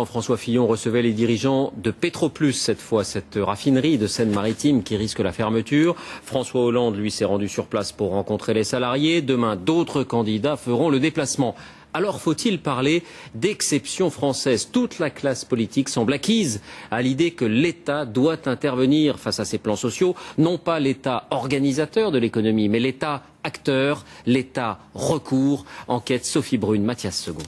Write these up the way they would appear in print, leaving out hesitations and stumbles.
François Fillon recevait les dirigeants de Petroplus cette fois, cette raffinerie de Seine-Maritime qui risque la fermeture. François Hollande, lui, s'est rendu sur place pour rencontrer les salariés. Demain, d'autres candidats feront le déplacement. Alors faut-il parler d'exception française? Toute la classe politique semble acquise à l'idée que l'État doit intervenir face à ces plans sociaux. Non pas l'État organisateur de l'économie, mais l'État acteur, l'État recours. Enquête Sophie Brune, Mathias Second.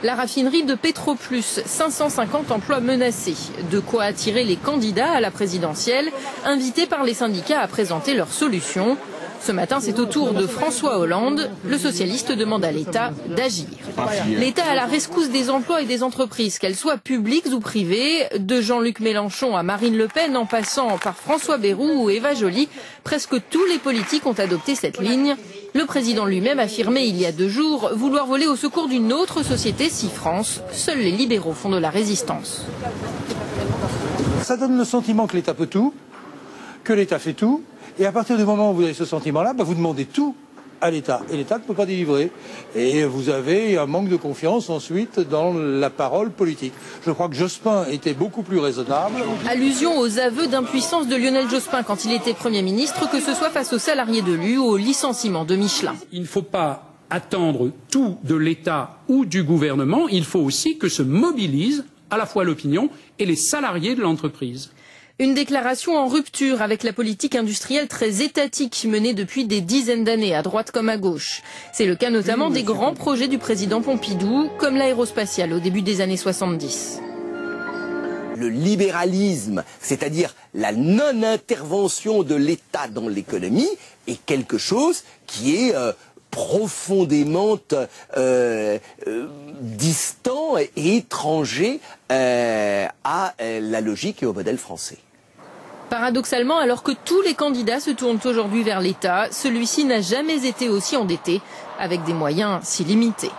La raffinerie de Petroplus, 550 emplois menacés. De quoi attirer les candidats à la présidentielle, invités par les syndicats à présenter leurs solutions. Ce matin, c'est au tour de François Hollande. Le socialiste demande à l'État d'agir. L'État à la rescousse des emplois et des entreprises, qu'elles soient publiques ou privées. De Jean-Luc Mélenchon à Marine Le Pen, en passant par François Bayrou ou Eva Joly, presque tous les politiques ont adopté cette ligne. Le président lui-même affirmait il y a 2 jours vouloir voler au secours d'une autre société si France. Seuls les libéraux font de la résistance. Ça donne le sentiment que l'État peut tout, que l'État fait tout. Et à partir du moment où vous avez ce sentiment-là, vous demandez tout à l'État. Et l'État ne peut pas délivrer. Et vous avez un manque de confiance ensuite dans la parole politique. Je crois que Jospin était beaucoup plus raisonnable. Allusion aux aveux d'impuissance de Lionel Jospin quand il était Premier ministre, que ce soit face aux salariés de l'U ou au licenciement de Michelin. Il ne faut pas attendre tout de l'État ou du gouvernement. Il faut aussi que se mobilise à la fois l'opinion et les salariés de l'entreprise. Une déclaration en rupture avec la politique industrielle très étatique menée depuis des dizaines d'années, à droite comme à gauche. C'est le cas notamment des grands projets du président Pompidou, comme l'aérospatiale au début des années 70. Le libéralisme, c'est-à-dire la non-intervention de l'État dans l'économie, est quelque chose qui est profondément distant et étranger à la logique et au modèle français. Paradoxalement, alors que tous les candidats se tournent aujourd'hui vers l'État, celui-ci n'a jamais été aussi endetté, avec des moyens si limités.